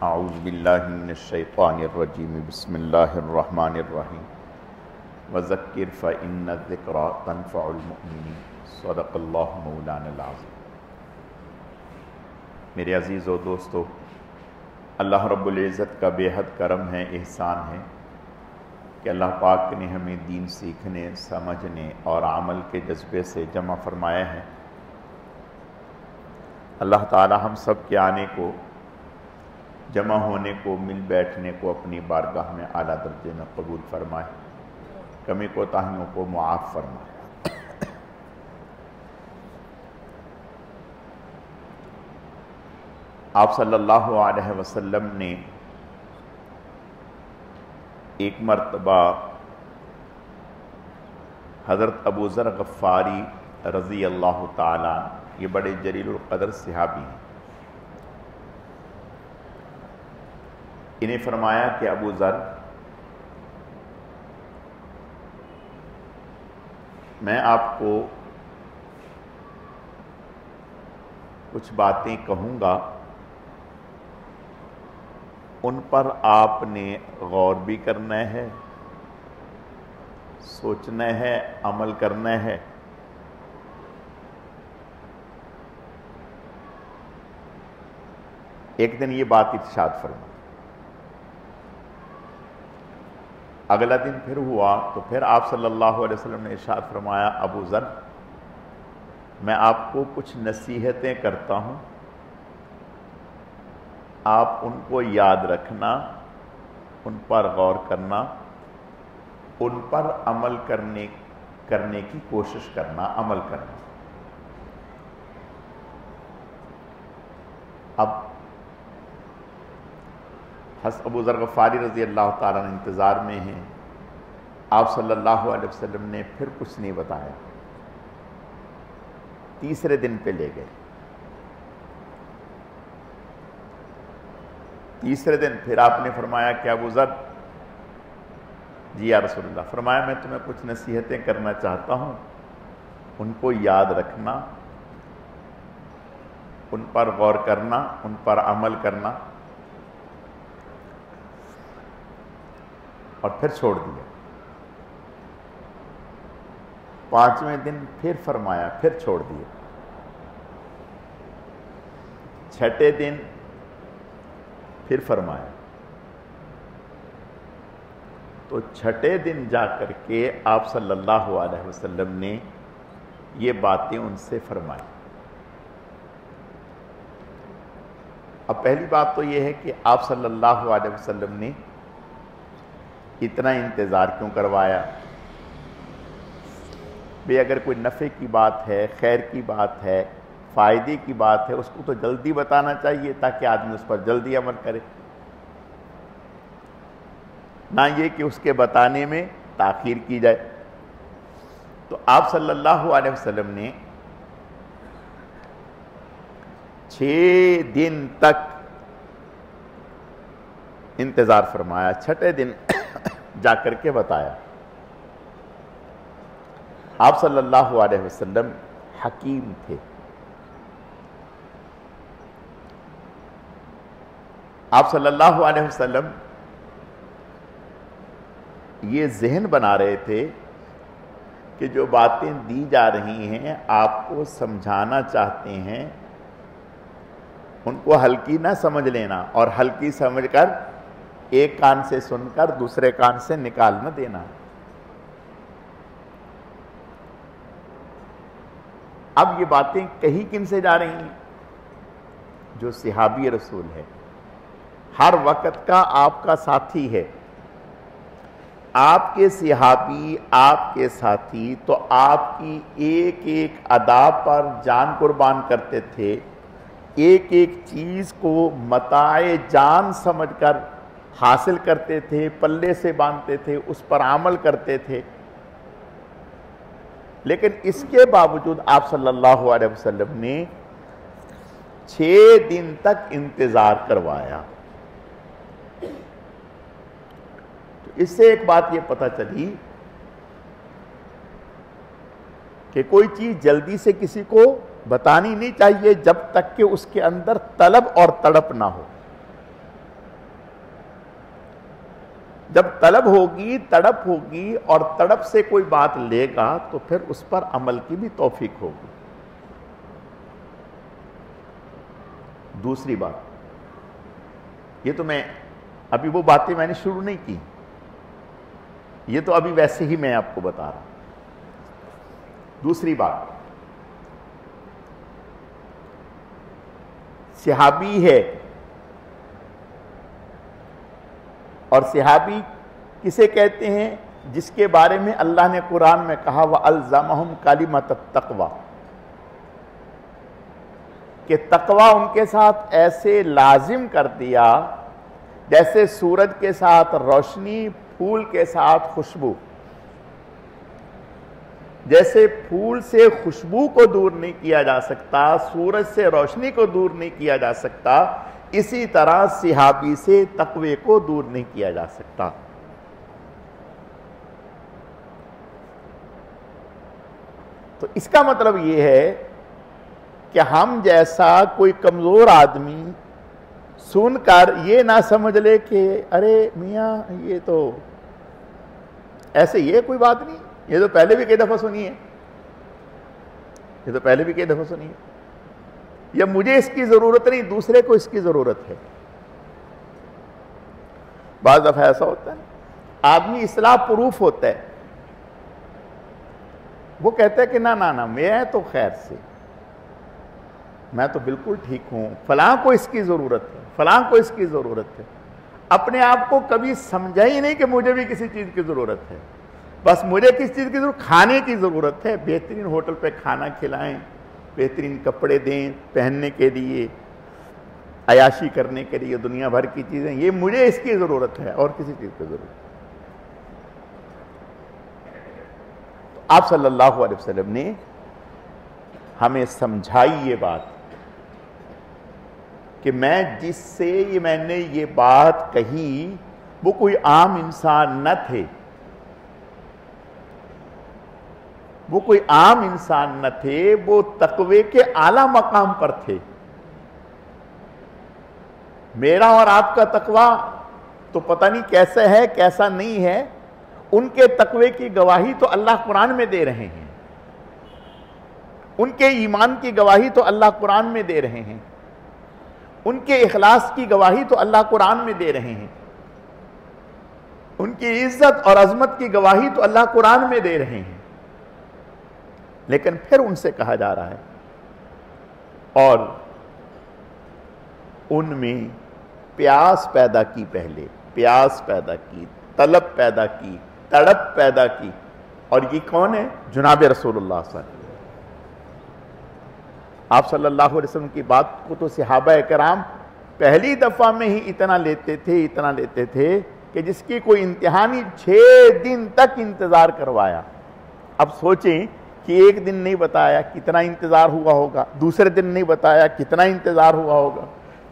اعوذ باللہ من الشیطان الرجیم بسم اللہ الرحمن الرحیم وذکر فإن الذکرى تنفع المؤمنین صدق اللہ مولانا العظیم۔ میرے عزیز و دوستو، اللہ رب العزت کا بے حد کرم ہے، احسان ہے کہ اللہ پاک نے ہمیں دین سیکھنے، سمجھنے اور عمل کے جذبے سے جمع فرمایا ہے۔ اللہ تعالی ہم سب کے آنے کو، جمع ہونے کو، مل بیٹھنے کو اپنی بارگاہ میں اعلیٰ درجے میں قبول فرمائے، کمی کوتاہیوں کو معاف فرمائے۔ آپ صلی اللہ علیہ وسلم نے ایک مرتبہ حضرت ابو ذر غفاری رضی اللہ تعالیٰ، یہ بڑے جلیل القدر صحابی ہیں، انہیں فرمایا کہ ابو ذر، میں آپ کو کچھ باتیں کہوں گا، ان پر آپ نے غور بھی کرنا ہے، سوچنا ہے، عمل کرنا ہے۔ ایک دن یہ بات ارشاد فرمائی، اگلا دن پھر ہوا تو پھر آپ صلی اللہ علیہ وسلم نے ارشاد فرمایا، ابو ذر، میں آپ کو کچھ نصیحتیں کرتا ہوں، آپ ان کو یاد رکھنا، ان پر غور کرنا، ان پر عمل کرنے کی کوشش کرنا، عمل کرنا۔ اب حضرت ابو ذر غفاری رضی اللہ تعالیٰ عنہ انتظار میں ہیں، آپ صلی اللہ علیہ وسلم نے پھر کچھ نہیں بتایا، تیسرے دن پہ لے گئے۔ تیسرے دن پھر آپ نے فرمایا کہ ابو ذر، جی یا رسول اللہ، فرمایا میں تمہیں کچھ نصیحتیں کرنا چاہتا ہوں، ان کو یاد رکھنا، ان پر غور کرنا، ان پر عمل کرنا، اور پھر چھوڑ دیا۔ پانچویں دن پھر فرمایا، پھر چھوڑ دیا۔ چھٹے دن پھر فرمایا، تو چھٹے دن جا کر کے آپ صلی اللہ علیہ وسلم نے یہ باتیں ان سے فرمائی۔ اب پہلی بات تو یہ ہے کہ آپ صلی اللہ علیہ وسلم نے اتنا انتظار کیوں کروایا؟ بھئی اگر کوئی نفع کی بات ہے، خیر کی بات ہے، فائدے کی بات ہے، اس کو تو جلدی بتانا چاہیے تاکہ آدمی اس پر جلدی عمل کرے، نہ یہ کہ اس کے بتانے میں تاخیر کی جائے۔ تو آپ صلی اللہ علیہ وسلم نے 6 دن تک انتظار فرمایا، چھٹے دن جا کر کے بتایا۔ آپ صلی اللہ علیہ وسلم حکیم تھے، آپ صلی اللہ علیہ وسلم یہ ذہن بنا رہے تھے کہ جو باتیں دی جا رہی ہیں، آپ کو سمجھانا چاہتے ہیں، ان کو ہلکی نہ سمجھ لینا، اور ہلکی سمجھ کر ایک کان سے سن کر دوسرے کان سے نکال نہ دینا۔ اب یہ باتیں کہیں کن سے جا رہی ہیں؟ جو صحابی رسول ہے، ہر وقت کا آپ کا ساتھی ہے، آپ کے صحابی، آپ کے ساتھی تو آپ کی ایک ایک ادا پر جان قربان کرتے تھے، ایک ایک چیز کو متاع جان سمجھ کر حاصل کرتے تھے، پلے سے باندھتے تھے، اس پر عمل کرتے تھے۔ لیکن اس کے باوجود آپ صلی اللہ علیہ وسلم نے 6 دن تک انتظار کروایا۔ تو اس سے ایک بات یہ پتہ چلی کہ کوئی چیز جلدی سے کسی کو بتانی نہیں چاہیے جب تک کہ اس کے اندر طلب اور تڑپ نہ ہو۔ جب طلب ہوگی، تڑپ ہوگی اور تڑپ سے کوئی بات لے گا تو پھر اس پر عمل کی بھی توفیق ہوگی. دوسری بات، یہ تو میں ابھی وہ باتیں میں نے شروع نہیں کی، یہ تو ابھی ویسے ہی میں آپ کو بتا رہا ہوں. دوسری بات، صحابی ہے، اور صحابی کسے کہتے ہیں؟ جس کے بارے میں اللہ نے قرآن میں کہا وَأَلْزَمَهُمْ كَلِمَةَ التَّقْوَى، کہ تقوی ان کے ساتھ ایسے لازم کر دیا جیسے سورج کے ساتھ روشنی، پھول کے ساتھ خوشبو. جیسے پھول سے خوشبو کو دور نہیں کیا جا سکتا، سورج سے روشنی کو دور نہیں کیا جا سکتا، اسی طرح صحابی سے تقوی کو دور نہیں کیا جا سکتا. تو اس کا مطلب یہ ہے کہ ہم جیسا کوئی کمزور آدمی سن کر یہ نہ سمجھ لے کہ ارے میاں یہ تو ایسے، یہ کوئی بات نہیں، یہ تو پہلے بھی کئی دفعہ سنی ہے، یہ تو پہلے بھی کئی دفعہ سنی ہے، یا مجھے اس کی ضرورت نہیں، دوسرے کو اس کی ضرورت ہے. بعض دفعہ ایسا ہوتا ہے آدمی اصلاح پروف ہوتا ہے، وہ کہتا ہے کہ نہ میں تو خیر سے، میں تو بالکل ٹھیک ہوں، فلاں کو اس کی ضرورت ہے، فلاں کو اس کی ضرورت ہے. اپنے آپ کو کبھی سمجھا ہی نہیں کہ مجھے بھی کسی چیز کی ضرورت ہے. بس مجھے کس چیز کی ضرورت؟ کھانے کی ضرورت ہے. بہترین ہوٹل پہ کھانا کھلائیں، بہترین کپڑے دیں پہننے کے لیے، عیاشی کرنے کے لیے، دنیا بھر کی چیزیں، یہ مجھے اس کی ضرورت ہے اور کسی چیز کی ضرورت ہے. تو آپ صلی اللہ علیہ وسلم نے ہمیں سمجھائی یہ بات کہ جس سے میں نے یہ بات کہی وہ کوئی عام انسان نہ تھے، وہ کوئی عام انسان نہ تھے، وہ تقوی کے اعلیٰ مقام پر تھے. میرا اور آپ کا تقوی تو پتہ نہیں کیسا ہے کیسا نہیں ہے، ان کے تقوی کی گواہی تو اللہ قرآن میں دے رہے ہیں، ان کے ایمان کی گواہی تو اللہ قرآن میں دے رہے ہیں، ان کے اخلاص کی گواہی تو اللہ قرآن میں دے رہے ہیں، ان کی عزت اور عظمت کی گواہی تو اللہ قرآن میں دے رہے ہیں. لیکن پھر ان سے کہا جا رہا ہے اور ان میں پیاس پیدا کی، پہلے پیاس پیدا کی، طلب پیدا کی، تڑپ پیدا کی. اور یہ کون ہے؟ جناب رسول اللہ صلی اللہ علیہ وسلم. آپ صلی اللہ علیہ وسلم کی بات کو تو صحابہ کرام پہلی دفعہ میں ہی اتنا لیتے تھے کہ جس کی کوئی امتحانی 6 دن تک انتظار کروایا. اب سوچیں کہ ایک دن نہیں بتایا کتنا انتظار ہوا ہوگا، دوسرے دن نہیں بتایا کتنا انتظار ہوا ہوگا،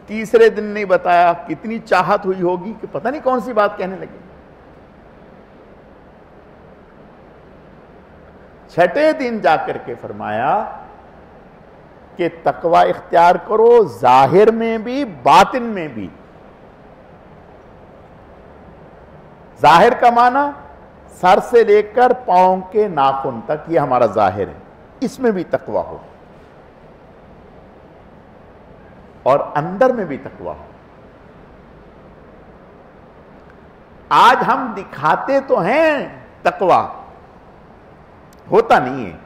تیسرے دن نہیں بتایا کتنی چاہت ہوئی ہوگی کہ پتہ نہیں کون سی بات کہنے لگے. 6 دن جا کر کے فرمایا کہ تقوی اختیار کرو، ظاہر میں بھی باطن میں بھی. ظاہر کا معنی سر سے لے کر پاؤں کے ناخن تک، یہ ہمارا ظاہر ہے، اس میں بھی تقوی ہو، اور اندر میں بھی تقوی ہو. آج ہم دکھاتے تو ہیں تقوی، ہوتا نہیں ہے.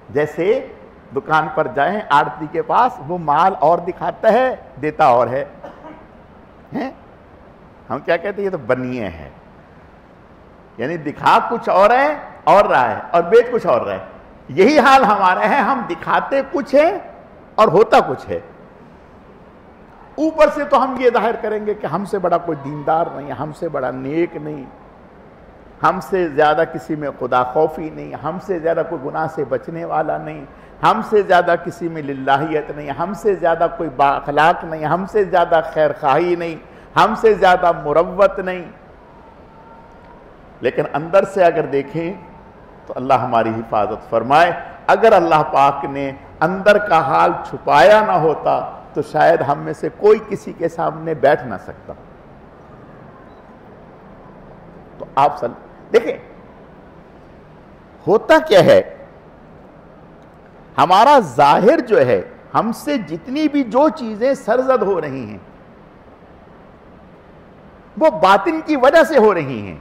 جیسے دکان پر جائیں آڑتی کے پاس، وہ مال اور دکھاتا ہے دیتا اور ہے. ہم کیا کہتے ہیں؟ یہ تو بنیے ہیں، یعنی دکھا کچھ اور ہے اور رہا ہے، اور بیچ کچھ اور رہا ہے. یہی حال ہمارا ہے، ہم دکھاتے کچھ ہے اور ہوتا کچھ ہے. اوپر سے تو ہم یہ ظاہر کریں گے کہ ہم سے بڑا کوئی دیندار نہیں، ہم سے بڑا نیک نہیں، ہم سے زیادہ کسی میں خدا خوفی نہیں، ہم سے زیادہ کوئی گناہ سے بچنے والا نہیں، ہم سے زیادہ کسی میں للہیت نہیں، ہم سے زیادہ کوئی با اخلاق نہیں، ہم سے زیادہ خیر خواہی نہیں، ہم سے زیادہ مروت نہیں. لیکن اندر سے اگر دیکھیں تو اللہ ہماری حفاظت فرمائے. اگر اللہ پاک نے اندر کا حال چھپایا نہ ہوتا تو شاید ہم میں سے کوئی کسی کے سامنے بیٹھ نہ سکتا. آپ دیکھیں ہوتا کیا ہے، ہمارا ظاہر جو ہے، ہم سے جتنی بھی جو چیزیں سرزد ہو رہی ہیں وہ باطن کی وجہ سے ہو رہی ہیں.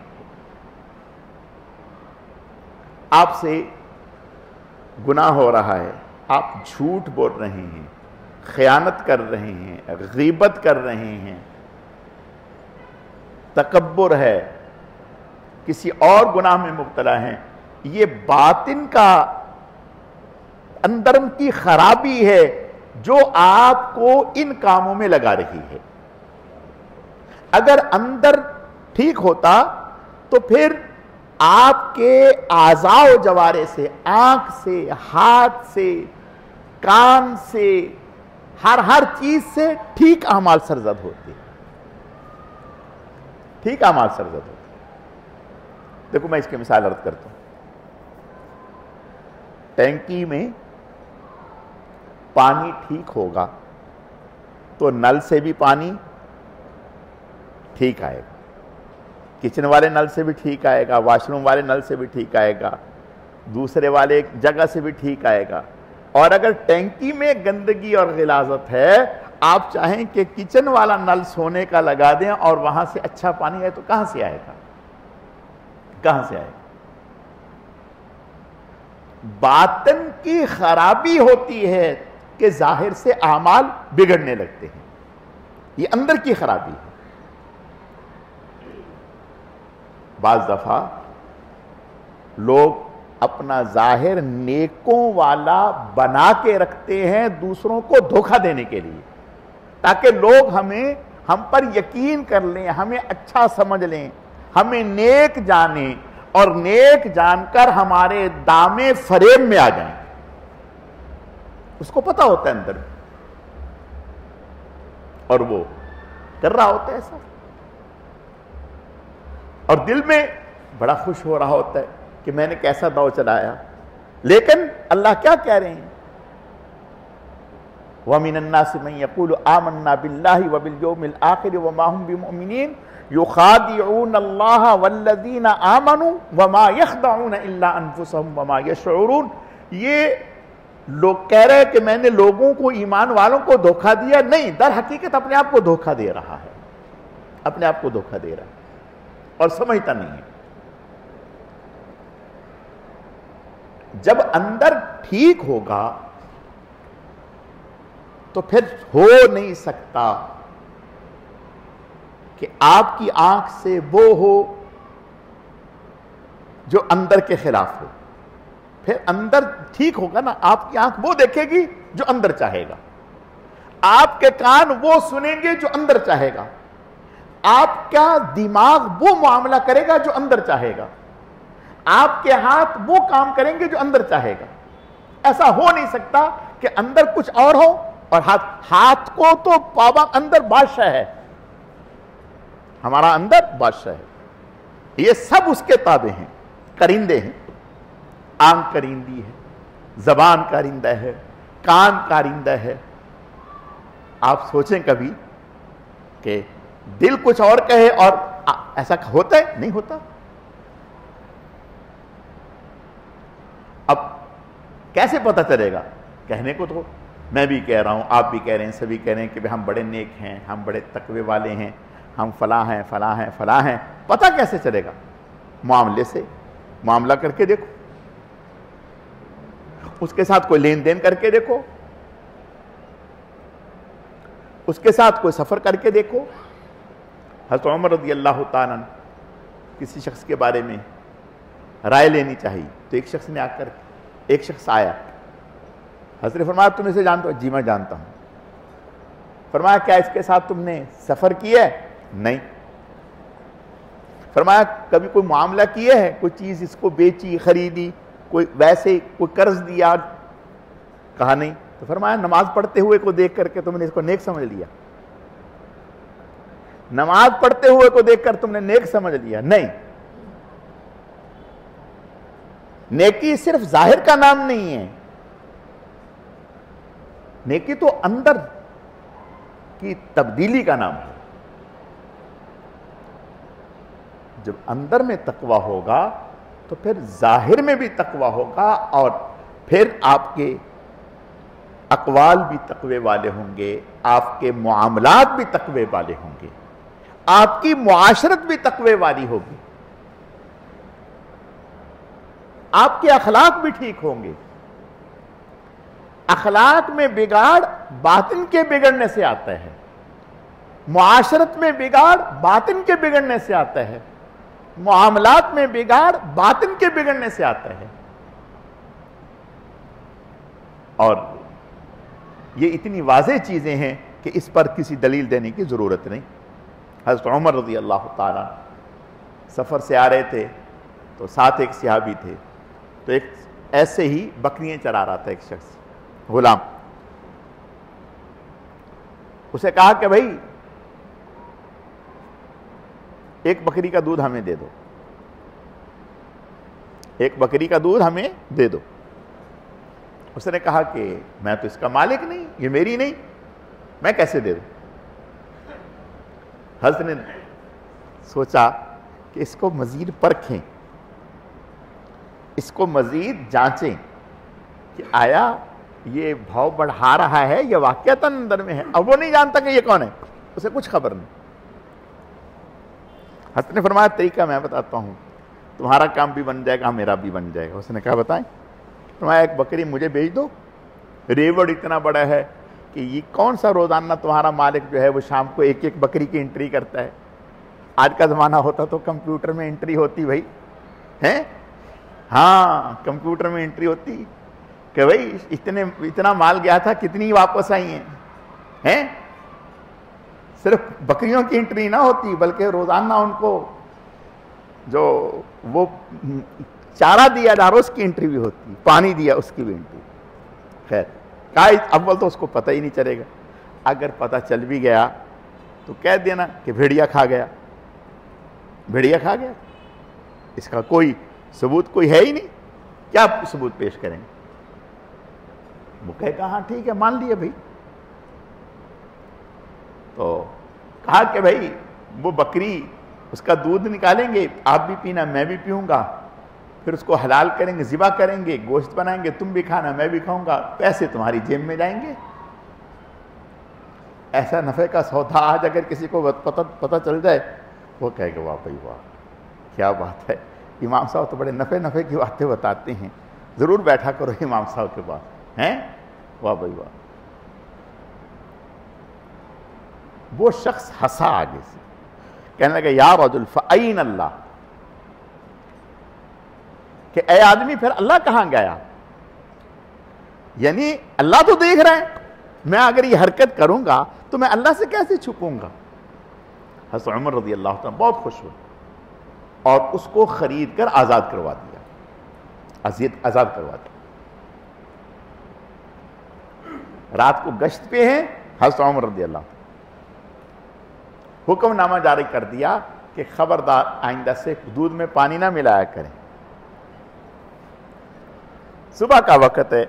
آپ سے گناہ ہو رہا ہے، آپ جھوٹ بول رہے ہیں، خیانت کر رہے ہیں، غیبت کر رہے ہیں، تکبر ہے، کسی اور گناہ میں مبتلا ہیں، یہ باطن کا اندر کی خرابی ہے جو آپ کو ان کاموں میں لگا رہی ہے. اگر اندر ٹھیک ہوتا تو پھر آپ کے اعضاء و جوارح سے، آنکھ سے، ہاتھ سے، کان سے، ہر چیز سے ٹھیک اعمال سرزد ہوتے، ٹھیک اعمال سرزد ہوتے. دیکھو میں اس کی مثال عرض کرتا ہوں. ٹینکی میں پانی ٹھیک ہوگا تو نل سے بھی پانی ٹھیک آئے گا، کچن والے نل سے بھی ٹھیک آئے گا، واش روم والے نل سے بھی ٹھیک آئے گا، دوسرے والے جگہ سے بھی ٹھیک آئے گا. اور اگر ٹینکی میں گندگی اور غلاظت ہے، آپ چاہیں کہ کچن والا نل سونے کا لگا دیں اور وہاں سے اچھا پانی آئے تو کہاں سے آئے گا؟ کہاں سے آئے گا؟ باطن کی خرابی ہوتی ہے کہ ظاہر سے اعمال بگڑنے لگتے ہیں، یہ اندر کی خرابی ہے. بعض دفعہ لوگ اپنا ظاہر نیکوں والا بنا کے رکھتے ہیں دوسروں کو دھوکہ دینے کے لیے، تاکہ لوگ ہم پر یقین کر لیں، ہمیں اچھا سمجھ لیں، ہمیں نیک جانیں اور نیک جان کر ہمارے دامے فریب میں آ جائیں. اس کو پتہ ہوتا ہے اندر اور وہ کر رہا ہوتا ہے ایسا، اور دل میں بڑا خوش ہو رہا ہوتا ہے کہ میں نے کیسا داؤ چلایا. لیکن اللہ کیا کہہ رہے ہیں؟ وَمِنَ النَّاسِ مَن يَقُولُ آمَنَّا بِاللَّهِ وَبِالْيَوْمِ الْآخِرِ وَمَا هُمْ بِمُؤْمِنِينَ يُخَادِعُونَ اللَّهَ وَالَّذِينَ آمَنُوا وَمَا يَخْدَعُونَ إِلَّا أَنفُسَهُمْ وَمَا يَشْعُرُونَ. یہ لوگ کہہ رہے ہیں کہ میں نے لوگوں کو، ایمان والوں کو دھوکہ دیا، نہیں، در حقیقت اپنے آپ کو دھوکہ دے رہا ہے، اپنے آپ کو دھوکہ دے رہا ہے اور سمجھتا نہیں ہے. جب اندر ٹھیک ہوگا تو پھر ہو نہیں سکتا کہ آپ کی آنکھ سے وہ ہو جو اندر کے خلاف ہو. پھر اندر ٹھیک ہوگا نا، آپ کی آنکھ وہ دیکھے گی جو اندر چاہے گا، آپ کے کان وہ سنیں گے جو اندر چاہے گا، آپ کا دماغ وہ معاملہ کرے گا جو اندر چاہے گا، آپ کے ہاتھ وہ کام کریں گے جو اندر چاہے گا. ایسا ہو نہیں سکتا کہ اندر کچھ اور ہو اور ہاتھ کو تو پابا اندر بادشاہ ہے، ہمارا اندر بادشاہ ہے، یہ سب اس کے تابع ہیں، کرندے ہیں. آنکھ کرندی ہے، زبان کارندہ ہے، کان کارندہ ہے. آپ سوچیں کبھی کہ دل کچھ اور کہے اور ایسا ہوتا ہے؟ نہیں ہوتا. اب کیسے پتہ چلے گا؟ کہنے کو تو میں بھی کہہ رہا ہوں، آپ بھی کہہ رہے ہیں، سبھی کہہ رہے ہیں کہ ہم بڑے نیک ہیں، ہم بڑے تقوی والے ہیں، ہم فلاں ہیں فلاں ہیں فلاں ہیں. پتہ کیسے چلے گا؟ معاملے سے. معاملہ کر کے دیکھو، اس کے ساتھ کوئی لین دین کر کے دیکھو، اس کے ساتھ کوئی سفر کر کے دیکھو. حضرت عمر رضی اللہ تعالیٰ کسی شخص کے بارے میں رائے لینی چاہیے تو ایک شخص آیا. حضرت نے فرمایا تم اسے جانتے ہو؟ جی میں جانتا ہوں. فرمایا کیا اس کے ساتھ تم نے سفر کیا ہے؟ نہیں. فرمایا کبھی کوئی معاملہ کیا ہے، کوئی چیز اس کو بیچی، خریدی، کوئی ویسے کوئی قرض دیا؟ کہا نہیں. تو فرمایا نماز پڑھتے ہوئے کو دیکھ کر کے تم نے اس کو نیک سمجھ لیا؟ نماز پڑھتے ہوئے کو دیکھ کر تم نے نیک سمجھ لیا؟ نہیں. نیکی صرف ظاہر کا نام نہیں ہے، نیکی تو اندر کی تبدیلی کا نام ہے. جب اندر میں تقوی ہوگا تو پھر ظاہر میں بھی تقوی ہوگا، اور پھر آپ کے اقوال بھی تقوی والے ہوں گے، آپ کے معاملات بھی تقوی والے ہوں گے، آپ کی معاشرت بھی تقوی والی ہوگی، آپ کے اخلاق بھی ٹھیک ہوں گے۔ اخلاق میں بگاڑ باطن کے بگڑنے سے آتا ہے، معاشرت میں بگاڑ باطن کے بگڑنے سے آتا ہے، معاملات میں بگاڑ باطن کے بگڑنے سے آتا ہے۔ اور یہ اتنی واضح چیزیں ہیں کہ اس پر کسی دلیل دینے کی ضرورت نہیں۔ حضرت عمر رضی اللہ تعالیٰ سفر سے آ رہے تھے تو ساتھ ایک صحابی تھے، تو ایک ایسے ہی بکریاں چرا رہا تھا ایک شخص غلام، اسے کہا کہ بھائی ایک بکری کا دودھ ہمیں دے دو، ایک بکری کا دودھ ہمیں دے دو۔ اس نے کہا کہ میں تو اس کا مالک نہیں، یہ میری نہیں، میں کیسے دے دوں؟ حضرت نے سوچا کہ اس کو مزید پرکھیں، اس کو مزید جانچیں کہ آیا یہ بھاؤ بڑھا رہا ہے یا واقعتاً اندر میں ہے۔ اب وہ نہیں جانتا کہ یہ کون ہے، اسے کچھ خبر نہیں۔ حضرت نے فرمایا طریقہ میں بتاتا ہوں، تمہارا کام بھی بن جائے گا، میرا بھی بن جائے گا۔ اس نے کہا بتائیں؟ فرمایا ایک بکری مجھے بھیج دو، ریوڑ اتنا بڑا ہے کہ یہ کون سا روزانہ تمہارا مالک جو ہے وہ شام کو ایک ایک بکری کی انٹری کرتا ہے۔ آج کا زمانہ ہوتا تو کمپیوٹر میں انٹری ہوتی بھائی، ہیں؟ ہاں کمپیوٹر میں انٹری ہوتی کہ بھائی اتنا مال گیا تھا، کتنی واپس آئی ہیں؟ صرف بکریوں کی انٹری نہ ہوتی بلکہ روزانہ ان کو جو وہ چارہ دیا جا رہا اس کی انٹری بھی ہوتی، پانی دیا اس کی بھی انٹری۔ خیر کہا اول تو اس کو پتہ ہی نہیں چلے گا، اگر پتہ چل بھی گیا تو کہہ دینا کہ بھیڑیا کھا گیا، بھیڑیا کھا گیا، اس کا کوئی ثبوت کوئی ہے ہی نہیں، کیا ثبوت پیش کریں گے؟ وہ کہے کہا ہاں ٹھیک ہے مان لیے بھائی۔ تو کہا کہ بھائی وہ بکری اس کا دودھ نکالیں گے، آپ بھی پینا میں بھی پیوں گا، پھر اس کو حلال کریں گے، ذبح کریں گے، گوشت بنائیں گے، تم بھی کھانا میں بھی کھاؤں گا، پیسے تمہاری جیب میں جائیں گے۔ ایسا نفع کا سودا آج اگر کسی کو پتہ چل جائے وہ کہے گا واہ بھائی واہ کیا بات ہے، امام صاحب تو بڑے نفع کی باتیں بتاتے ہیں، ضرور بیٹھا کرو امام صاحب کے پاس، ہیں؟ واہ بھائی واہ۔ وہ شخص ہنسا آگے سے، کہنے لگا یا رجل فأین اللہ، کہ اے آدمی پھر اللہ کہاں گیا؟ یعنی اللہ تو دیکھ رہے ہیں، میں اگر یہ حرکت کروں گا تو میں اللہ سے کیسے چھپوں گا؟ حضرت عمر رضی اللہ عنہ بہت خوش ہوئے اور اس کو خرید کر آزاد کروا دیا، آزاد کروا دیا۔ رات کو گشت پہ ہیں حضرت عمر رضی اللہ عنہ، حکم نامہ جاری کر دیا کہ خبردار آئندہ سے دودھ میں پانی نہ ملایا کریں۔ صبح کا وقت ہے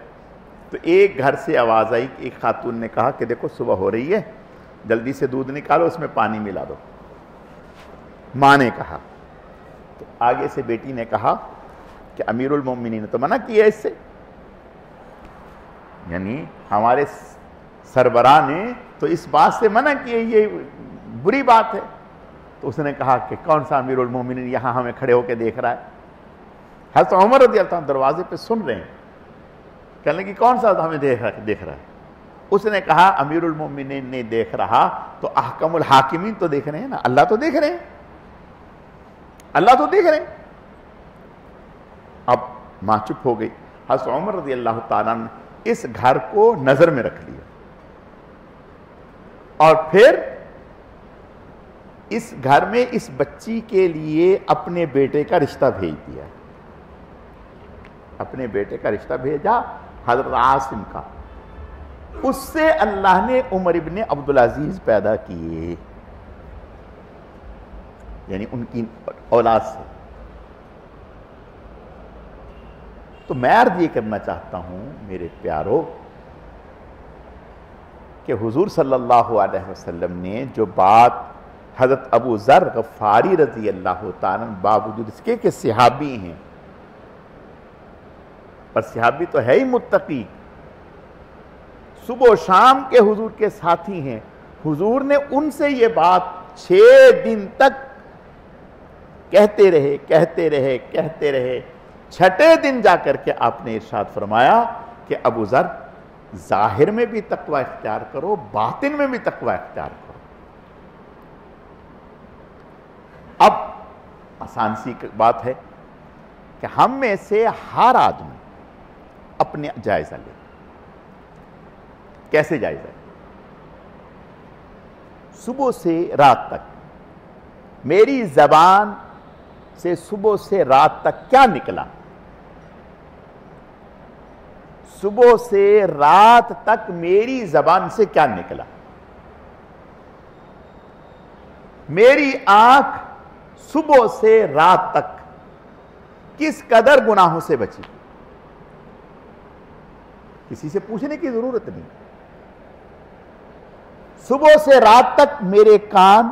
تو ایک گھر سے آواز آئی، ایک خاتون نے کہا کہ دیکھو صبح ہو رہی ہے، جلدی سے دودھ نکالو، اس میں پانی ملا دو۔ ماں نے کہا، تو آگے سے بیٹی نے کہا کہ امیر المومنین نے تو منع کیا اس سے، یعنی ہمارے سربراہ نے تو اس بات سے منع کیا، یہ بری بات ہے۔ تو اس نے کہا کہ کون سا امیر المومنین یہاں ہمیں کھڑے ہو کے دیکھ رہا ہے؟ حضرت عمر رضی اللہ عنہ دروازے پہ سن رہے ہیں، کہنے لگے کون سا ہمیں دیکھ رہا ہے؟ اس نے کہا امیر المومنین نے دیکھ رہا تو احکم الحاکمین تو دیکھ رہے ہیں نا، اللہ تو دیکھ رہے ہیں، اللہ تو دیکھ رہے ہیں۔ اب ماں چپ ہو گئی۔ حضرت عمر رضی اللہ تعالیٰ نے اس گھر کو نظر میں رکھ لیا اور پھر اس گھر میں اس بچی کے لیے اپنے بیٹے کا رشتہ بھیج دیا، اپنے بیٹے کا رشتہ بھیجا حضرت عاصم کا، اس سے اللہ نے عمر ابن عبدالعزیز پیدا کیے، یعنی ان کی اولاد سے۔ تو میں عرض یہ کرنا چاہتا ہوں میرے پیارو کہ حضور صلی اللہ علیہ وسلم نے جو بات حضرت ابو ذر غفاری رضی اللہ تعالیٰ باوجود اس کے کہ صحابی ہیں، پر صحابی تو ہے ہی متقی، صبح و شام کے حضور کے ساتھی ہیں، حضور نے ان سے یہ بات 6 دن تک کہتے رہے، چھٹے دن جا کر کے آپ نے ارشاد فرمایا کہ ابو ذر ظاہر میں بھی تقوی اختیار کرو، باطن میں بھی تقوی اختیار کرو۔ اب آسان سی بات ہے کہ ہم میں سے ہر آدمی اپنے جائزہ لے۔ کیسے جائزہ؟ صبح سے رات تک میری زبان سے صبح سے رات تک کیا نکلا؟ صبح سے رات تک میری زبان سے کیا نکلا؟ میری آنکھ صبح سے رات تک کس قدر گناہوں سے بچی؟ کسی سے پوچھنے کی ضرورت نہیں۔ صبح سے رات تک میرے کان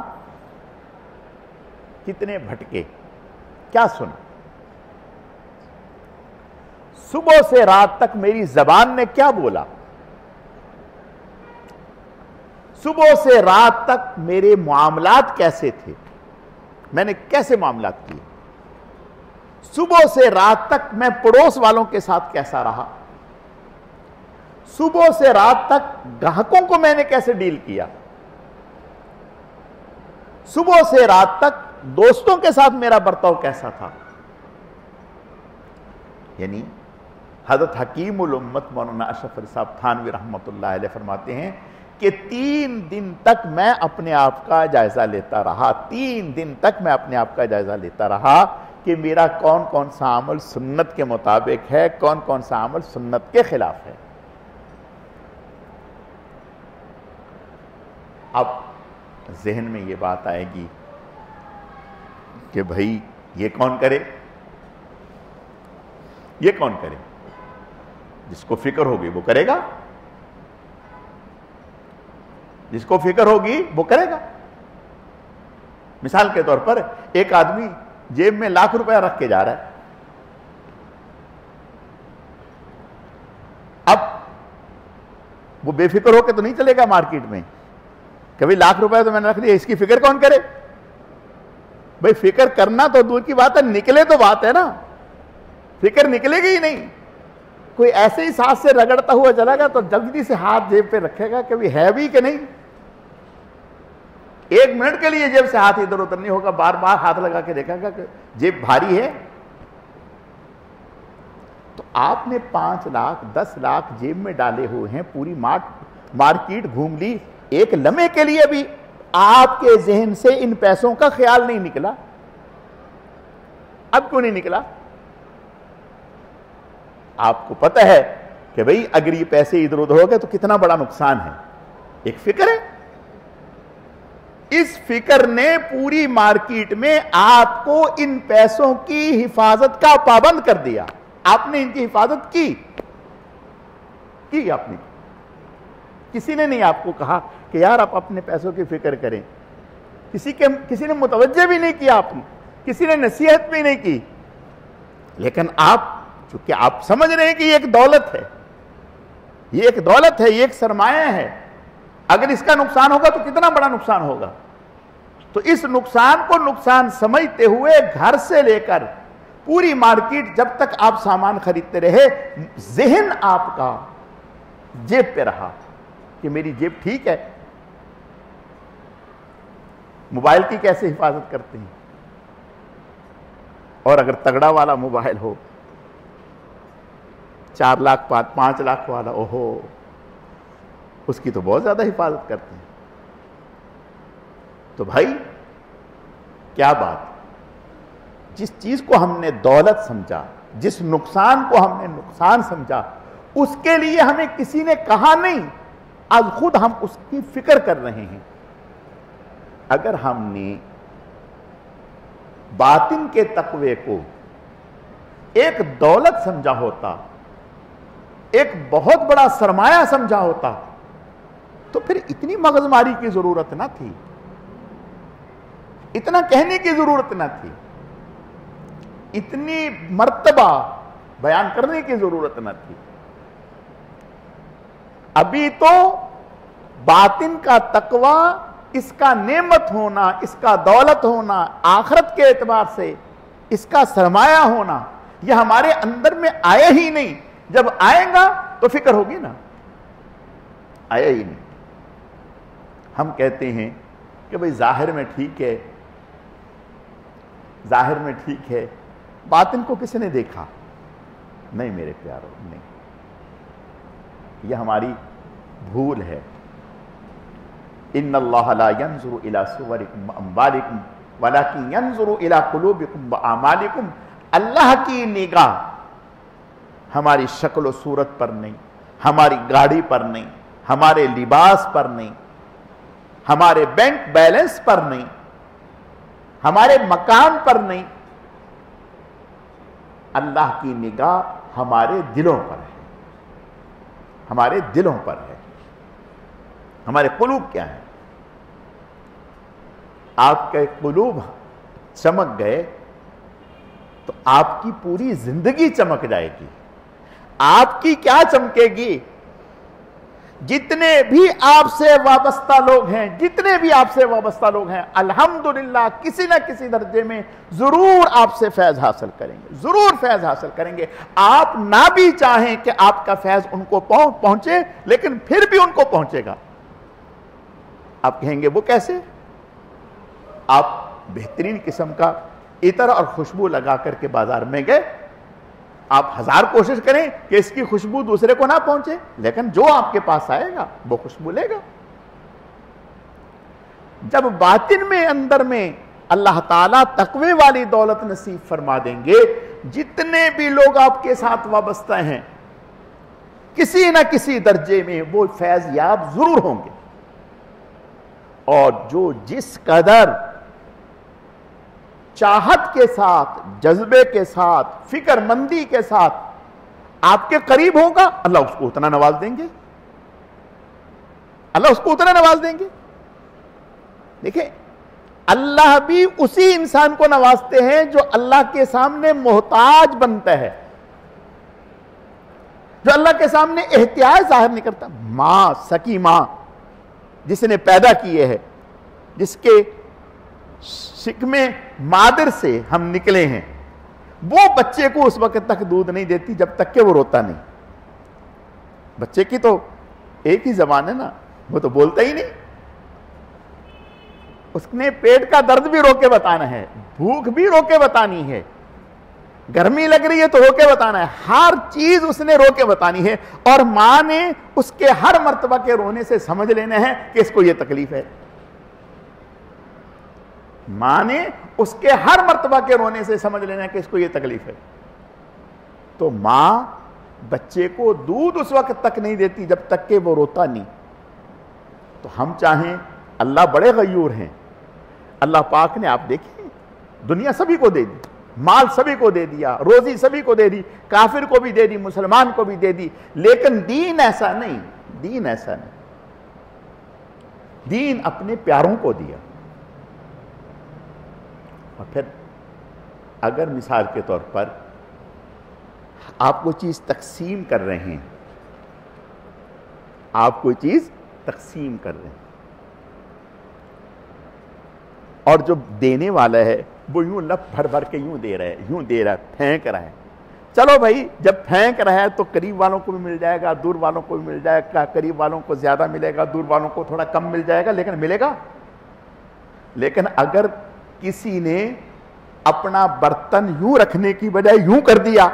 کتنے بھٹکے، کیا سنا؟ صبح سے رات تک میری زبان نے کیا بولا؟ صبح سے رات تک میرے معاملات کیسے تھے، میں نے کیسے معاملات کیے؟ صبح سے رات تک میں پڑوس والوں کے ساتھ کیسا رہا؟ صبح سے رات تک گاہکوں کو میں نے کیسے ڈیل کیا؟ صبح سے رات تک دوستوں کے ساتھ میرا برتاؤ کیسا تھا؟ یعنی حضرت حکیم الامت مولانا اشرف علی صاحب تھانوی رحمۃ اللہ علیہ فرماتے ہیں کہ 3 دن تک میں اپنے آپ کا جائزہ لیتا رہا، 3 دن تک میں اپنے آپ کا جائزہ لیتا رہا کہ میرا کون کون سا عمل سنت کے مطابق ہے، کون کون سا عمل سنت کے خلاف ہے۔ اب ذہن میں یہ بات آئے گی کہ بھائی یہ کون کرے؟ یہ کون کرے؟ جس کو فکر ہوگی وہ کرے گا، جس کو فکر ہوگی وہ کرے گا۔ مثال کے طور پر ایک آدمی جیب میں لاکھ روپیہ رکھ کے جا رہا ہے، اب وہ بے فکر ہو کے تو نہیں چلے گا مارکیٹ میں، کبھی لاکھ روپے تو میں نے رکھ لیا، اس کی فکر کون کرے؟ بھئی فکر کرنا تو دور کی بات ہے، نکلے تو بات ہے نا، فکر نکلے گی ہی نہیں۔ کوئی ایسے ہی ساتھ سے رگڑتا ہوا چلا گا تو جلدی سے ہاتھ جیب پہ رکھے گا کبھی ہے بھی کہ نہیں، 1 منٹ کے لیے جیب سے ہاتھ ادھر ادھر نہیں ہوگا، بار بار ہاتھ لگا کے دیکھا گا کہ جیب بھاری ہے۔ تو آپ نے 5 لاکھ 10 لاکھ جیب میں ڈالے ہوئے ہیں، پوری مارکیٹ گھوم لی، ایک لمحے کے لیے بھی آپ کے ذہن سے ان پیسوں کا خیال نہیں نکلا۔ اب کیوں نہیں نکلا؟ آپ کو پتہ ہے کہ بھئی اگر یہ پیسے ادھر ادھر ہو گئے تو کتنا بڑا نقصان ہے، ایک فکر ہے۔ اس فکر نے پوری مارکیٹ میں آپ کو ان پیسوں کی حفاظت کا پابند کر دیا۔ آپ نے ان کی حفاظت کی آپ نے، کسی نے نہیں آپ کو کہا کہ یار آپ اپنے پیسوں کی فکر کریں، کسی نے متوجہ بھی نہیں کیا، آپ نے کسی نے نصیحت بھی نہیں کی، لیکن آپ چونکہ آپ سمجھ رہے ہیں کہ یہ ایک دولت ہے، یہ ایک دولت ہے، یہ ایک سرمایہ ہے، اگر اس کا نقصان ہوگا تو کتنا بڑا نقصان ہوگا، تو اس نقصان کو نقصان سمجھتے ہوئے گھر سے لے کر پوری مارکیٹ جب تک آپ سامان خریدتے رہے، ذہن آپ کا جیب پہ رہا کہ میری جیب ٹھیک ہے۔ موبائل کی کیسے حفاظت کرتے ہیں، اور اگر تگڑا والا موبائل ہو 4 لاکھ 5 لاکھ والا، اوہو، اس کی تو بہت زیادہ حفاظت کرتے ہیں۔ تو بھائی کیا بات، جس چیز کو ہم نے دولت سمجھا، جس نقصان کو ہم نے نقصان سمجھا، اس کے لیے ہمیں کسی نے کہا نہیں، آج خود ہم اس کی فکر کر رہے ہیں۔ اگر ہم نے باطن کے تقوی کو ایک دولت سمجھا ہوتا، ایک بہت بڑا سرمایہ سمجھا ہوتا، تو پھر اتنی مغز ماری کی ضرورت نہ تھی۔ اتنا کہنے کی ضرورت نہ تھی، اتنی مرتبہ بیان کرنے کی ضرورت نہ تھی۔ ابھی تو باطن کا تقوی، اس کا نعمت ہونا، اس کا دولت ہونا، آخرت کے اعتبار سے اس کا سرمایہ ہونا، یہ ہمارے اندر میں آیا ہی نہیں۔ جب آئے گا تو فکر ہوگی نا، آیا ہی نہیں۔ ہم کہتے ہیں کہ بھئی ظاہر میں ٹھیک ہے، ظاہر میں ٹھیک ہے، باطن کو کس نے دیکھا؟ نہیں میرے پیارو، نہیں، یہ ہماری بھول ہے۔ ان اللہ لا ينظر الى صورکم واموالکم ولکن ينظر الى قلوبکم واعمالکم۔ اللہ کی نگاہ ہماری شکل و صورت پر نہیں، ہماری گاڑی پر نہیں، ہمارے لباس پر نہیں، ہمارے بینک بیلنس پر نہیں، ہمارے مکان پر نہیں، اللہ کی نگاہ ہمارے دلوں پر ہے، ہمارے دلوں پر ہے۔ ہمارے قلوب کیا ہیں؟ آپ کے قلوب چمک گئے تو آپ کی پوری زندگی چمک جائے گی۔ آپ کی کیا چمکے گی؟ جتنے بھی آپ سے وابستہ لوگ ہیں، جتنے بھی آپ سے وابستہ لوگ ہیں، الحمدللہ کسی نہ کسی درجے میں ضرور آپ سے فیض حاصل کریں گے، ضرور فیض حاصل کریں گے۔ آپ نہ بھی چاہیں کہ آپ کا فیض ان کو پہنچے، لیکن پھر بھی ان کو پہنچے گا۔ آپ کہیں گے وہ کیسے؟ آپ بہترین قسم کا عطر اور خوشبو لگا کر کے بازار میں گئے، آپ ہزار کوشش کریں کہ اس کی خوشبو دوسرے کو نہ پہنچے، لیکن جو آپ کے پاس آئے گا وہ خوشبو لے گا۔ جب باطن میں، اندر میں اللہ تعالیٰ تقوی والی دولت نصیب فرما دیں گے، جتنے بھی لوگ آپ کے ساتھ وابستہ ہیں کسی نہ کسی درجے میں وہ فیض یاب ضرور ہوں گے۔ اور جو جس قدر چاہت کے ساتھ، جذبے کے ساتھ، فکر مندی کے ساتھ آپ کے قریب ہوگا، اللہ اس کو اتنا نواز دیں گے، اللہ اس کو اتنا نواز دیں گے۔ دیکھیں، اللہ بھی اسی انسان کو نوازتے ہیں جو اللہ کے سامنے محتاج بنتا ہے، جو اللہ کے سامنے احتیاج ظاہر نہیں کرتا۔ ماں، سکی ماں جس نے پیدا کیے ہے، جس کے شکم مادر سے ہم نکلے ہیں، وہ بچے کو اس وقت تک دودھ نہیں دیتی جب تک کہ وہ روتا نہیں۔ بچے کی تو ایک ہی زبان ہے نا، وہ تو بولتا ہی نہیں، اس نے پیٹ کا درد بھی رو کے بتانا ہے، بھوک بھی رو کے بتانی ہے، گرمی لگ رہی ہے تو رو کے بتانا ہے، ہر چیز اس نے رو کے بتانی ہے۔ اور ماں نے اس کے ہر مرتبہ کے رونے سے سمجھ لینا ہے کہ اس کو یہ تکلیف ہے۔ ماں نے اس کے ہر مرتبہ کے رونے سے سمجھ لینا ہے کہ اس کو یہ تکلیف ہے۔ تو ماں بچے کو دودھ اس وقت تک نہیں دیتی جب تک کہ وہ روتا نہیں۔ تو ہم چاہیں، اللہ بڑے غیور ہیں، اللہ پاک نے آپ دیکھیں دنیا سبھی کو دے دی، مال سبھی کو دے دیا، روزی سبھی کو دے دی، کافر کو بھی دے دی، مسلمان کو بھی دے دی، لیکن دین ایسا نہیں، دین ایسا نہیں۔ دین اپنے پیاروں کو دیا۔ اور پھر اگر مثال کے طور پر آپ کوئی چیز تقسیم کر رہے ہیں، آپ کوئی چیز تقسیم کر رہے ہیں، اور جو دینے والا ہے وہ یوں لپ بھر بھر کے یوں دے رہا ہے، یوں دے رہا ہے، پھینک رہا ہے۔ چلو بھائی، جب پھینک رہا ہے تو قریب والوں کو بھی مل جائے گا، دور والوں کو بھی مل جائے گا، قریب والوں کو زیادہ ملے گا، دور والوں کو تھوڑا کم مل جائے گا، لیکن ملے گا۔ لیکن اگر کسی نے اپنا برتن یوں رکھنے کی بجائے یوں کر دیا،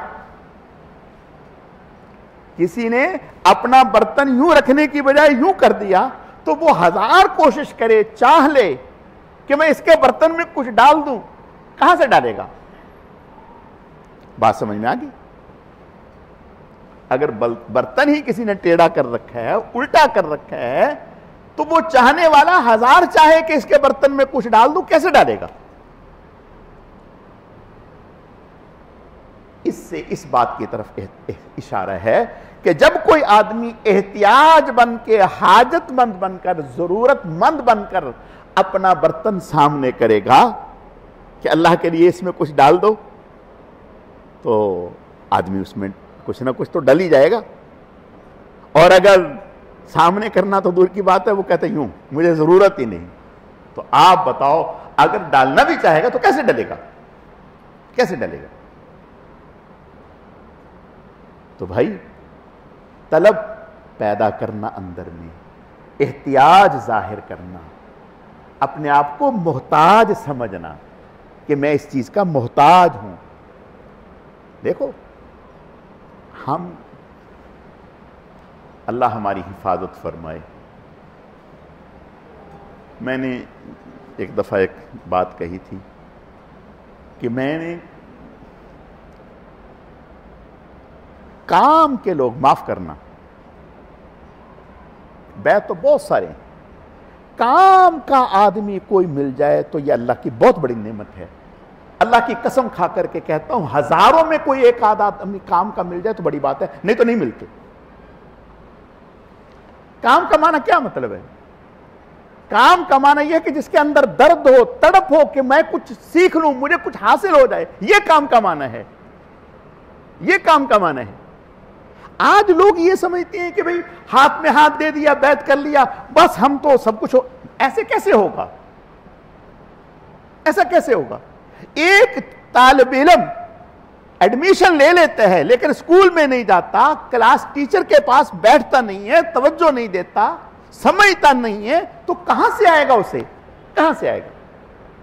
کسی نے اپنا برتن یوں رکھنے کی بجائے یوں کر دیا، تو وہ ہزار کوشش کرے، چاہ لے کہ میں اس کے برتن میں کچھ ڈال دوں، کہاں سے ڈالے گا؟ بات سمجھ میں آ گئی؟ اگر برتن ہی کسی نے ٹیڑھا کر رکھا ہے، الٹا کر رکھا ہے، تو وہ چاہنے والا ہزار چاہے کہ اس کے برتن میں کچھ ڈال دوں، کیسے ڈالے گا؟ اس سے اس بات کی طرف اشارہ ہے کہ جب کوئی آدمی احتیاج بن کے، حاجت مند بن کر، ضرورت مند بن کر اپنا برتن سامنے کرے گا کہ اللہ کے لیے اس میں کچھ ڈال دو تو آدمی اس میں کچھ نہ کچھ تو ڈل ہی جائے گا. اور اگر سامنے کرنا تو دور کی بات ہے, وہ کہتے یوں مجھے ضرورت ہی نہیں. تو آپ بتاؤ اگر ڈالنا بھی چاہے گا تو کیسے ڈلے گا, کیسے ڈلے گا؟ تو بھائی طلب پیدا کرنا اندر میں, احتیاج ظاہر کرنا, اپنے آپ کو محتاج سمجھنا کہ میں اس چیز کا محتاج ہوں. دیکھو ہم, اللہ ہماری حفاظت فرمائے. میں نے ایک دفعہ ایک بات کہی تھی کہ میں نے کام کے لوگ, معاف کرنا, بیت تو بہت سارے ہیں, کام کا آدمی کوئی مل جائے تو یہ اللہ کی بہت بڑی نعمت ہے. اللہ کی قسم کھا کر کے کہتا ہوں, ہزاروں میں کوئی ایک آدھ آدمی کام کا مل جائے تو بڑی بات ہے, نہیں تو نہیں ملتے. کام کا معنی کیا مطلب ہے؟ کام کا معنی یہ کہ جس کے اندر درد ہو, تڑپ ہو کہ میں کچھ سیکھ لوں, مجھے کچھ حاصل ہو جائے, یہ کام کا معنی ہے, یہ کام کا معنی ہے. آج لوگ یہ سمجھتے ہیں کہ بھئی ہاتھ میں ہاتھ دے دیا, بیعت کر لیا, بس ہم تو سب کچھ ہو. ایسے کیسے ہوگا؟ ایسا کیسے ہوگا؟ ایک طالب علم ایڈمیشن لے لیتا ہے لیکن اسکول میں نہیں جاتا, کلاس ٹیچر کے پاس بیٹھتا نہیں ہے, توجہ نہیں دیتا, سمجھتا نہیں ہے, تو کہاں سے آئے گا اسے؟ کہاں سے آئے گا؟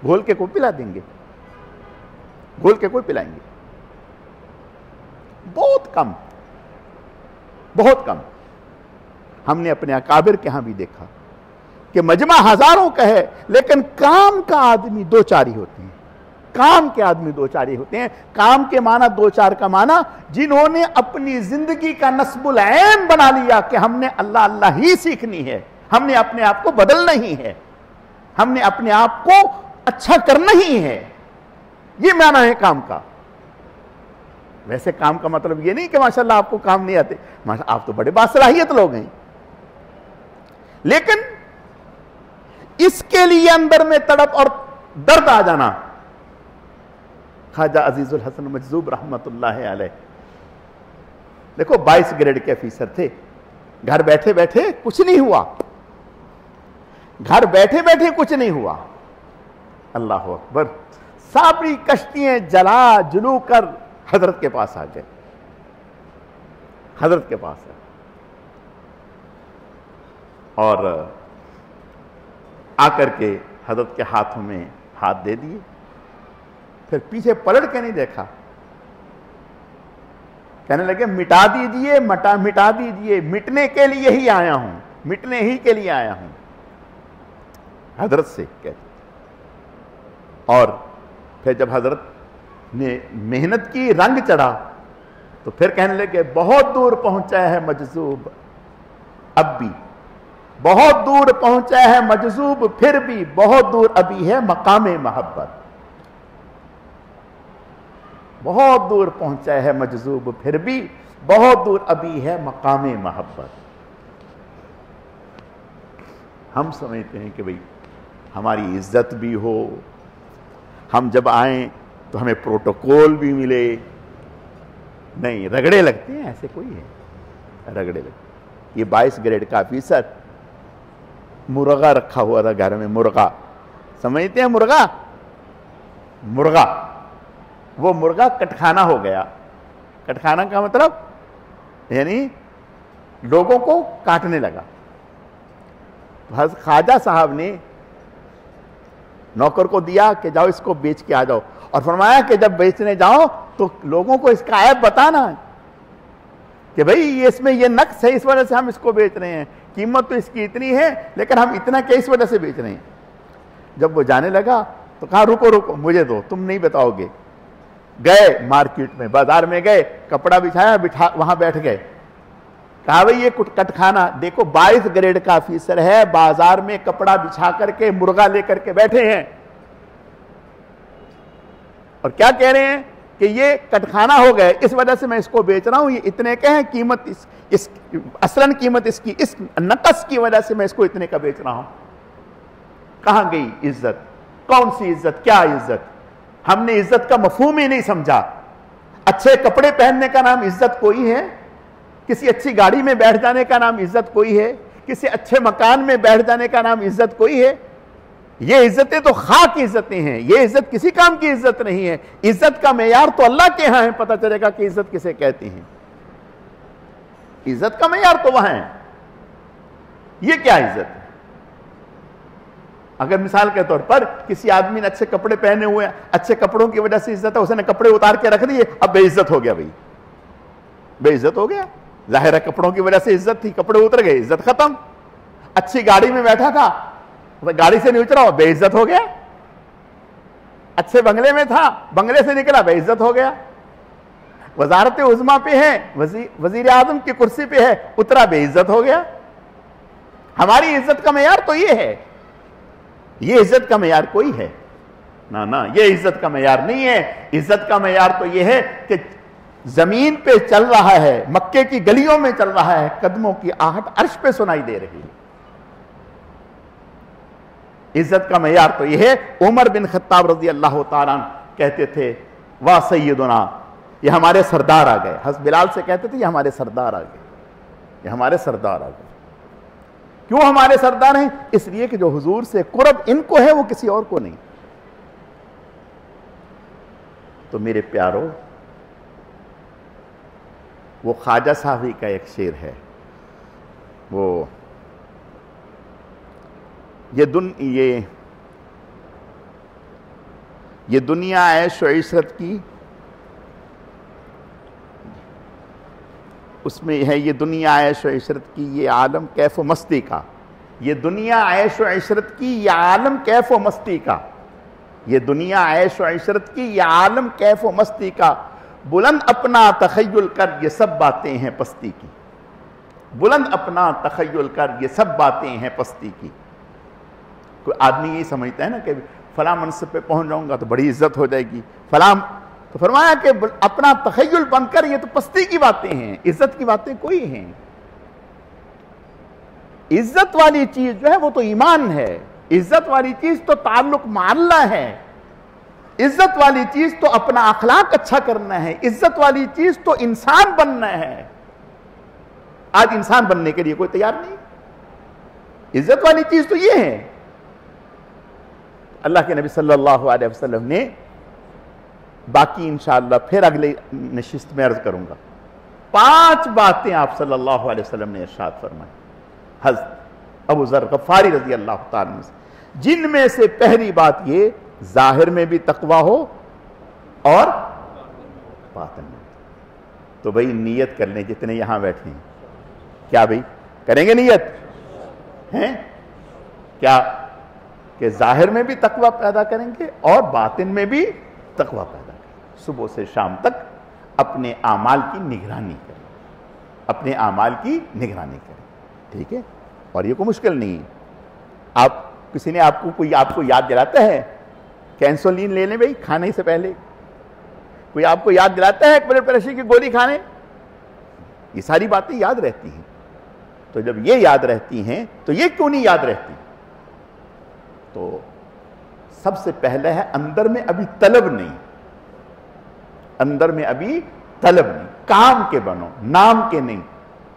گھول کے کوئی پلا دیں گے؟ گھول کے کوئی پلائیں گے؟ بہت کم, بہت کم. ہم نے اپنے اکابر کے ہاں بھی دیکھا کہ مجمع ہزاروں کا ہے لیکن کام کا آدمی دو چار ہی ہوتے ہیں. کام کے آدمی دو چار ہی ہوتے ہیں. کام کے معنی دو چار کا معنی جنہوں نے اپنی زندگی کا نصب العین بنا لیا کہ ہم نے اللہ اللہ ہی سیکھنی ہے, ہم نے اپنے آپ کو بدلنا ہی ہے, ہم نے اپنے آپ کو اچھا کرنا ہی ہے. یہ معنی ہے کام کا. ویسے کام کا مطلب یہ نہیں کہ ماشاءاللہ آپ کو کام نہیں آتے, آپ تو بڑے باصلاحیت لوگ ہیں, لیکن اس کے لیے اندر میں تڑپ اور درد آ جانا. خواجہ عزیز الحسن مجذوب رحمت اللہ علیہ, دیکھو 22 گریڈ کے افیسر تھے, گھر بیٹھے بیٹھے کچھ نہیں ہوا, گھر بیٹھے بیٹھے کچھ نہیں ہوا. اللہ اکبر. ساری کشتیاں جلا جلو کر حضرت کے پاس آ گئے, حضرت کے پاس آئے اور آ کر کے حضرت کے ہاتھوں میں ہاتھ دے دیے. پھر پیچھے پلٹ کے نہیں دیکھا, کہنے لگے مٹا دیجئے, مٹا دیجئے, مٹنے کے لیے ہی آیا ہوں, مٹنے ہی کے لیے آیا ہوں. حضرت سے کہتے. اور پھر جب حضرت نے محنت کی, رنگ چڑھا, تو پھر کہنے لگے بہت دور پہنچا ہے مجذوب, اب بھی بہت دور پہنچا ہے مجذوب, پھر بھی بہت دور ابھی ہے مقام محبت. بہت دور پہنچا ہے مجذوب, پھر بھی بہت دور ابھی ہے مقام محبت. ہم سمجھتے ہیں کہ بھئی ہماری عزت بھی ہو, ہم جب آئیں تو ہمیں پروٹوکول بھی ملے. نہیں, رگڑے لگتے ہیں, ایسے کوئی ہے رگڑے لگتے. یہ 22 گریڈ کا افیسر مرغا رکھا ہوا تھا گھر میں, مرغا سمجھتے ہیں, مرغا, مرغا, وہ مرغا کٹخانہ ہو گیا. کٹخانہ کا مطلب یعنی لوگوں کو کاٹنے لگا. حضرت خواجہ صاحب نے نوکر کو دیا کہ جاؤ اس کو بیچ کے آ جاؤ, اور فرمایا کہ جب بیچنے جاؤ تو لوگوں کو اس کا عیب بتانا کہ بھئی اس میں یہ نقص ہے, اس وجہ سے ہم اس کو بیچ رہے ہیں, قیمت تو اس کی اتنی ہے لیکن ہم اتنا کہ اس وجہ سے بیچ رہے ہیں. جب وہ جانے لگا تو کہا رکو رکو, مجھے دو, تم نہیں بتاؤ گے. گئے مارکیٹ میں, بازار میں گئے, کپڑا بچھایا, وہاں بیٹھ گئے. کہا بھئی یہ کٹخانہ دیکھو 22 گریڈ کا افیسر ہے, بازار میں کپڑا بچھا کر کے مرغا لے کر کے بیٹھے ہیں, اور کیا کہہ رہے ہیں کہ یہ کٹخانہ ہو گئے, اس وجہ سے میں اس کو بیچ رہا ہوں, یہ اتنے کے ہیں, قیمت اس اصلاً قیمت اس کی اس نقص کی وجہ سے میں اس کو اتنے کا بیچ رہا ہوں. کہاں گئی عزت؟ کون سی عزت؟ کیا عزت؟ ہم نے عزت کا مفہوم ہی نہیں سمجھا۔ اچھے کپڑے پہننے کا نام عزت کوئی ہے؟ کسی اچھی گاڑی میں بیٹھ جانے کا نام عزت کوئی ہے؟ کسی اچھے مکان میں بیٹھ جانے کا نام عزت کوئی ہے؟ یہ عزتیں تو خاک عزتیں ہیں، یہ عزت کسی کام کی عزت نہیں ہے۔ عزت کا معیار تو اللہ کے ہاں ہے، پتہ چلے گا کہ عزت کسے کہتے ہیں۔ عزت کا معیار تو وہاں ہے۔ یہ کیا عزت ہے؟ اگر مثال کے طور پر کسی آدمی نے اچھے کپڑے پہنے ہوئے، اچھے کپڑوں کی وجہ سے عزت ہے، اس نے کپڑے اتار کے رکھ دیے، اب بے عزت ہو گیا بھائی، بے عزت ہو گیا۔ ظاہر ہے کپڑوں کی وجہ سے عزت تھی، کپڑے اتر گئے، عزت ختم۔ اچھی گاڑی میں بیٹھا تھا، گاڑی سے نہیں اترا، بے عزت ہو گیا۔ اچھے بنگلے میں تھا، بنگلے سے نکلا، بے عزت ہو گیا۔ وزارت عظمیٰ پہ ہے، وزیر اعظم کی کرسی پہ ہے، اترا، بے عزت ہو گیا۔ ہماری عزت کا معیار تو یہ ہے۔ یہ عزت کا معیار کوئی ہے؟ نہ، یہ عزت کا معیار نہیں ہے۔ عزت کا معیار تو یہ ہے کہ زمین پہ چل رہا ہے، مکے کی گلیوں میں چل رہا ہے، قدموں کی آہٹ عرش پہ سنائی دے رہی ہے۔ عزت کا معیار تو یہ ہے۔ عمر بن خطاب رضی اللہ تعالیٰ عنہ کہتے تھے واہ سیدنا، یہ ہمارے سردار آ گئے۔ حضرت بلال سے کہتے تھے یہ ہمارے سردار آ گئے، یہ ہمارے سردار آ گئے۔ کیوں ہمارے سردار ہیں؟ اس لیے کہ جو حضور سے قرب ان کو ہے وہ کسی اور کو نہیں۔ تو میرے پیارو، وہ خواجہ صاحبی کا ایک شعر ہے، وہ یہ دنیا عیش و عشرت کی، اس میں ہے یہ دنیا عیش و عشرت کی، یہ عالم کیف و مستی کا۔ یہ دنیا عیش و عشرت کی، یہ عالم کیف و مستی کا۔ یہ دنیا عیش و عشرت کی، یہ عالم کیف و مستی کا۔ بلند اپنا تخیل کر، یہ سب باتیں ہیں پستی کی۔ بلند اپنا تخیل کر، یہ سب باتیں ہیں پستی کی۔ کوئی آدمی یہی سمجھتا ہے نا کہ فلاں منصب پہ پہنچ جاؤں گا تو بڑی عزت ہو جائے گی، فلاں، تو فرمایا کہ اپنا تخیل بند کر، یہ تو پستی کی باتیں ہیں، عزت کی باتیں کوئی ہیں۔ عزت والی چیز جو ہے وہ تو ایمان ہے، عزت والی چیز تو تعلق مع اللہ ہے، عزت والی چیز تو اپنا اخلاق اچھا کرنا ہے، عزت والی چیز تو انسان بننا ہے۔ آج انسان بننے کے لیے کوئی تیار نہیں۔ عزت والی چیز تو یہ ہے۔ اللہ کے نبی صلی اللہ علیہ وسلم نے، باقی انشاءاللہ پھر اگلے نشست میں عرض کروں گا، 5 باتیں آپ صلی اللہ علیہ وسلم نے ارشاد فرمائی حضرت ابو ذر غفاری رضی اللہ تعالیٰ عنہ سے، جن میں سے پہلی بات یہ ظاہر میں بھی تقویٰ ہو اور باطن میں۔ تو بھئی نیت کر لیں جتنے یہاں بیٹھے ہیں، کیا بھئی کریں گے نیت ہیں کیا کہ ظاہر میں بھی تقویٰ پیدا کریں گے اور باطن میں بھی تقویٰ پیدا کریں گے۔ صبح سے شام تک اپنے اعمال کی نگرانی کریں، اپنے اعمال کی نگرانی کریں، ٹھیک ہے؟ اور یہ کوئی مشکل نہیں ہے۔ کسی نے آپ کو یاد دلاتا ہے کہ انسولین لے لیں بھئی کھانے سے پہلے، کوئی آپ کو یاد دلاتا ہے بلڈ پریشر کی گولی کھانے، یہ ساری باتیں یاد رہتی ہیں۔ تو جب یہ یاد رہتی ہیں تو یہ کیوں نہیں یاد رہتی؟ تو سب سے پہلے ہے اندر میں ابھی طلب نہیں، اندر میں ابھی طلب نہیں۔ کام کے بنو، نام کے نہیں،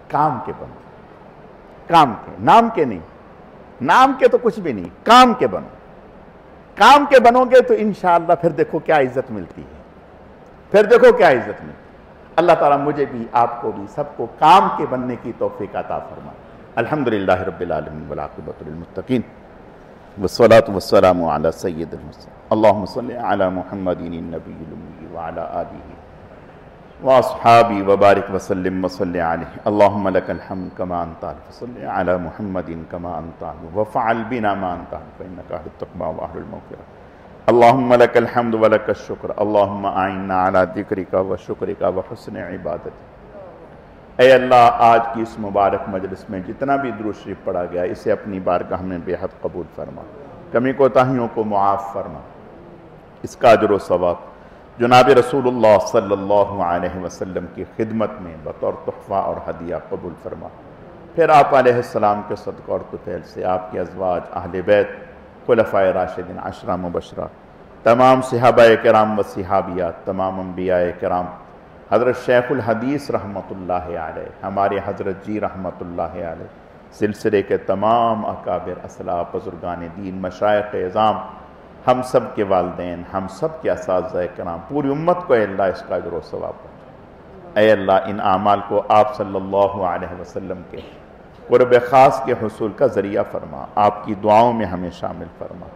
کام کے بنو، کام کے، نام کے نہیں، نام کے تو کچھ بھی نہیں، کام کے بنو۔ کام کے بنو گے تو انشاءاللہ پھر دیکھو کیا عزت ملتی ہے، پھر دیکھو کیا عزت ملتی ہے۔ اللہ تعالیٰ مجھے بھی، آپ کو بھی، سب کو کام کے بننے کی توفیق عطا فرمائے۔ الحمدللہ رب العالمین والعاقبۃ للمتقین والصلاة والسلام علی سید المرسلین اللہم صلی علی محمد النبی الأمی وعلی آلہ واصحابہ وبارک وسلم وصلی علیہ اللہم لک الحمد کما انت اہل فصلی علی محمد کما انت اہل وفعل بنا ما انت اہل فإنک اہل التقوی واہل المغفرہ اللہم لک الحمد ولک الشکر اللہم اعنا علی ذکرک وشکرک وحسن عبادتک۔ اے اللہ، آج کی اس مبارک مجلس میں جتنا بھی درود شریف پڑھا گیا اسے اپنی بارگاہ میں بے حد قبول فرما، کمی کوتاہیوں کو معاف فرما، اس کا اجر و ثواب جناب رسول اللہ صلی اللہ علیہ وسلم کی خدمت میں بطور تحفہ اور ہدیہ قبول فرما۔ پھر آپ علیہ السلام کے صدقہ اور طفیل سے، آپ کے ازواج، اہل بیت خلفائے راشدین 10 مبشرہ، تمام صحابہ کرام و صحابیات، تمام انبیاء کرام، حضرت شیخ الحدیث رحمۃ اللہ علیہ، ہمارے حضرت جی رحمۃ اللہ علیہ، سلسلے کے تمام اکابر اسلاف، بزرگان دین، مشائخ اعظام، ہم سب کے والدین، ہم سب کے اساتذہ کرام، پوری امت کو اے اللہ اس کا اجر و ثواب پہنچا۔ اے اللہ ان اعمال کو آپ صلی اللہ علیہ وسلم کے قرب خاص کے حصول کا ذریعہ فرما، آپ کی دعاؤں میں ہمیں شامل فرما۔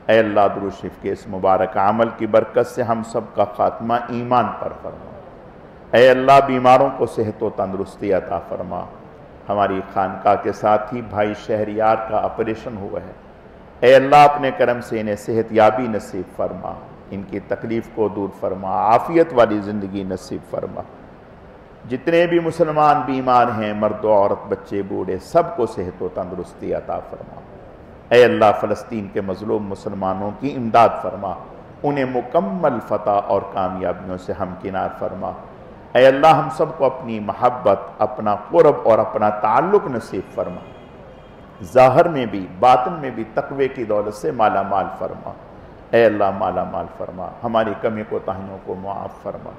اے اللہ درود شریف کے اس مبارک عمل کی برکت سے ہم سب کا خاتمہ ایمان پر فرما۔ اے اللہ بیماروں کو صحت و تندرستی عطا فرما۔ ہماری خانقاہ کے ساتھ ہی بھائی شہریار کا آپریشن ہوا ہے، اے اللہ اپنے کرم سے انہیں صحت یابی نصیب فرما، ان کی تکلیف کو دور فرما، عافیت والی زندگی نصیب فرما۔ جتنے بھی مسلمان بیمار ہیں، مرد و عورت، بچے بوڑھے، سب کو صحت و تندرستی عطا فرما۔ اے اللہ فلسطین کے مظلوم مسلمانوں کی امداد فرما، انہیں مکمل فتح اور کامیابیوں سے ہمکنار فرما۔ اے اللہ ہم سب کو اپنی محبت، اپنا قرب اور اپنا تعلق نصیب فرما، ظاہر میں بھی باطن میں بھی تقوی کی دولت سے مالا مال فرما۔ اے اللہ مالا مال فرما، ہماری کمی کوتاہیوں کو معاف فرما۔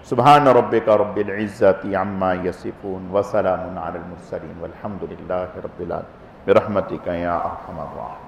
سبحان ربک رب العزت عما یصفون وسلام علی المرسلین والحمد للہ رب العالمین برحمتک یا ارحم الراحمین۔